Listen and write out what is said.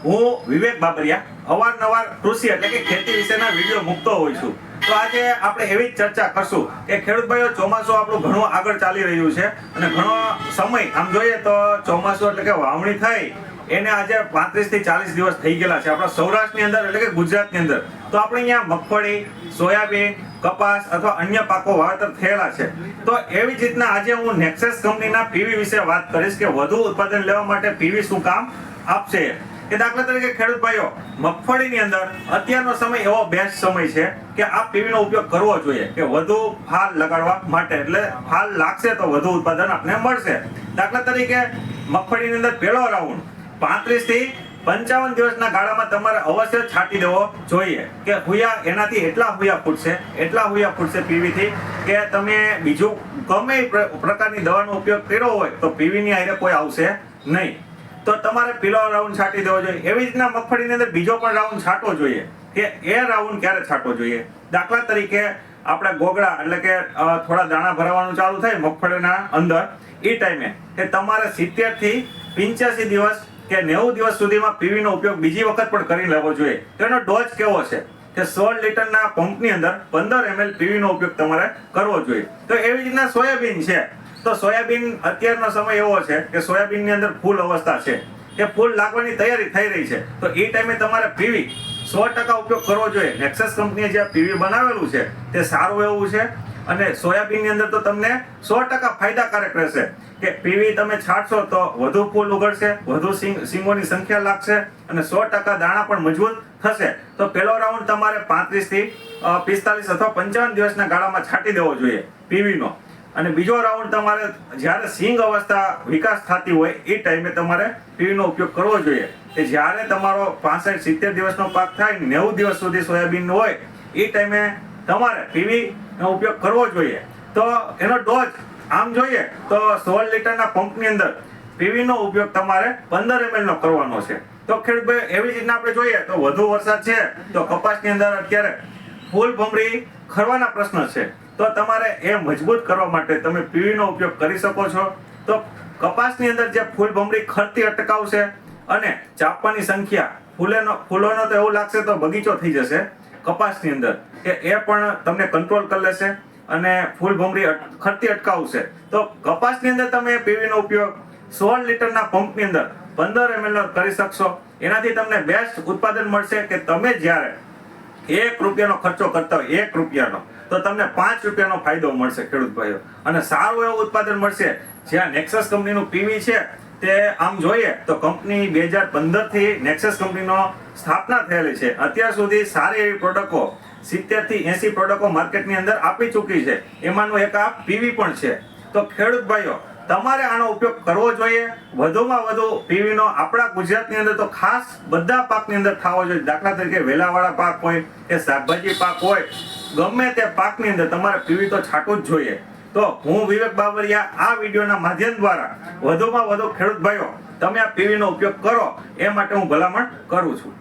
હું વિવેક બાબરિયા અવારનવાર કૃષિ એટલે કે ખેતી વિશેના વિડીયો મૂકતો હોઉં છું. તો આજે આપણે એવી જ ચર્ચા કરશું કે ખેડૂત ભાઈઓ, ચોમાસું આપણું ઘણું આગળ ચાલી રહ્યું છે અને ઘણો સમય આમ જોઈએ તો ચોમાસું એટલે કે વાવણી થઈ એને આજે 35 થી 40 દિવસ થઈ ગયેલા છે આપણા સૌરાષ્ટ્રની અંદર એટલે કે ગુજરાતની અંદર. તો આપણે અહીંયા મગફળી, સોયાબીન, કપાસ અથવા અન્ય પાકો વાવેતર થયેલા છે. તો એવી જ રીતના આજે હું નેક્સસ કંપનીના પીવી વિશે વાત કરીશ કે વધુ ઉત્પાદન લેવા માટે પીવી શું કામ આપશે. કે દાખલા તરીકે ખેડૂત ભાઈઓ, મગફળીની અંદર અત્યારનો સમય એવો બેસ્ટ સમય છે કે આ પીવીનો ઉપયોગ કરવો જોઈએ કે વધુ ફાલ લગાડવા માટે, એટલે ફાલ લાગશે તો વધુ ઉત્પાદન આપણે મળશે. દાખલા તરીકે મગફળીની અંદર પહેલો રાઉન્ડ 35 થી 55 દિવસના ગાળામાં તમારે અવશ્ય છાંટી દેવો જોઈએ કે હુયા એનાથી એટલા હુયા ફૂટશે પીવીથી કે તમે બીજું ગમે પ્રકારની દવાનો ઉપયોગ કર્યો હોય તો પીવીની હારે કોઈ આવશે નહીં. તો તમારે પેલો રાઉન્ડ છાંટી દેવો જોઈએ. એવી રીતના મગફળીની અંદર બીજો પણ રાઉન્ડ છાંટવો જોઈએ કે એ રાઉન્ડ ક્યારે છાંટવો જોઈએ. દાખલા તરીકે આપણે ગોગડા એટલે કે થોડા દાણા ભરાવાનું ચાલુ થાય મગફળીના અંદર, એ ટાઈમે કે તમારે 70 થી 85 દિવસ કે 90 દિવસ સુધીમાં પીવીનો ઉપયોગ બીજી વખત પણ કરી લેવો જોઈએ. તેનો ડોઝ કેવો છે કે 16 લીટરના પંપની અંદર 15 ml પીવીનો ઉપયોગ તમારે કરવો જોઈએ. તો એવી રીતના સોયાબીન છે, તો સોયાબીન અત્યારનો સમય એવો છે કે સોયાબીનની અંદર ફૂલ અવસ્થા છે કે ફૂલ લાગવાની તૈયારી થઈ રહી છે. તો એ ટાઈમે તમારે પીવી 100% ઉપયોગ કરવો જોઈએ. નેક્સસ કંપનીએ જે પીવી બનાવેલું છે તે સારું એવું છે અને સોયાબીનની અંદર તો તમને 100% ફાયદાકારક રહેશે કે પીવી તમે છાંટશો તો વધુ ફૂલ ઉગડશે, વધુ સિંગોની સંખ્યા લાગશે અને 100% દાણા પણ મજબૂત થશે. તો પહેલો રાઉન્ડ તમારે 35 થી 45 અથવા 55 દિવસના ગાળામાં છાંટી દેવો જોઈએ પીવીનો. અને બીજો રાઉન્ડ તમારે જ્યારે સિંગ અવસ્થા વિકાસ થતી હોય એ ટાઈમે તમારે પીવીનો ઉપયોગ કરવો જોઈએ કે જ્યારે તમારો 65-70 દિવસનો પાક થાય, 90 દિવસ સુધી સોયાબીન હોય એ ટાઈમે તમારે પીવીનો ઉપયોગ કરવો જોઈએ. તો એનો ડોઝ આમ જોઈએ તો 16 લીટરના પંપની અંદર પીવીનો ઉપયોગ તમારે 15 ml નો કરવાનો છે. તો ખેડૂત ભાઈ, એવી જ રીતના આપણે જોઈએ તો વધુ વરસાદ છે તો કપાસની અંદર અત્યારે ફૂલ ભમરી ખરવાના પ્રશ્ન છે. તો તમારે એ મજબૂત કરવા માટે તમે પીવીનો ઉપયોગ કરી શકો છો. તો કપાસની અંદર જે ફૂલ ભમરી ખરતી અટકાવશે અને ચાપવાની સંખ્યા ફૂલોનો તો એવું લાગશે તો બગીચો થઈ જશે કપાસની અંદર, કે એ પણ તમને કંટ્રોલ કરી લેશે અને ફૂલ ભમરી ખરતી અટકાવશે. તો કપાસની અંદર તમે પીવીનો ઉપયોગ 16 લીટરના પંપની અંદર 15 ml કરી શકશો. એનાથી તમને બેસ્ટ ઉત્પાદન મળશે કે તમે જ્યારે ₹1 ખર્ચો કરતા હોય, ₹1 તો તમને ₹5 ફાયદો મળશે ખેડૂત ભાઈઓ, અને સારું એવું ઉત્પાદન મળશે. જ્યાં નેક્સસ કંપનીનું પીવી છે તે આમ જોઈએ તો કંપની 2015 થી નેક્સસ કંપનીનો સ્થાપના થયેલી છે. અત્યાર સુધી સારી એવી પ્રોડક્ટો 70 થી 80 પ્રોડક્ટો માર્કેટની અંદર આપી ચૂકી છે. એમાંનું એક આ પીવી પણ છે. તો ખેડૂત ભાઈઓ, તમારે આનો ઉપયોગ કરવો જોઈએ. વધુમાં વધુ પીવીનો આપણા ગુજરાતની અંદર તો ખાસ બધા પાકની અંદર થવો જોઈએ. દાખલા તરીકે વેલાવાળા પાક હોય કે શાકભાજી પાક હોય, ગમે તે પાકની અંદર તમારે પીવી તો છાંટવું જ જોઈએ. તો હું વિવેક બાબરિયા આ વિડીયોના માધ્યમ દ્વારા વધુમાં વધુ ખેડૂત ભાઈઓ તમે આ પીવીનો ઉપયોગ કરો એ માટે હું ભલામણ કરું છું.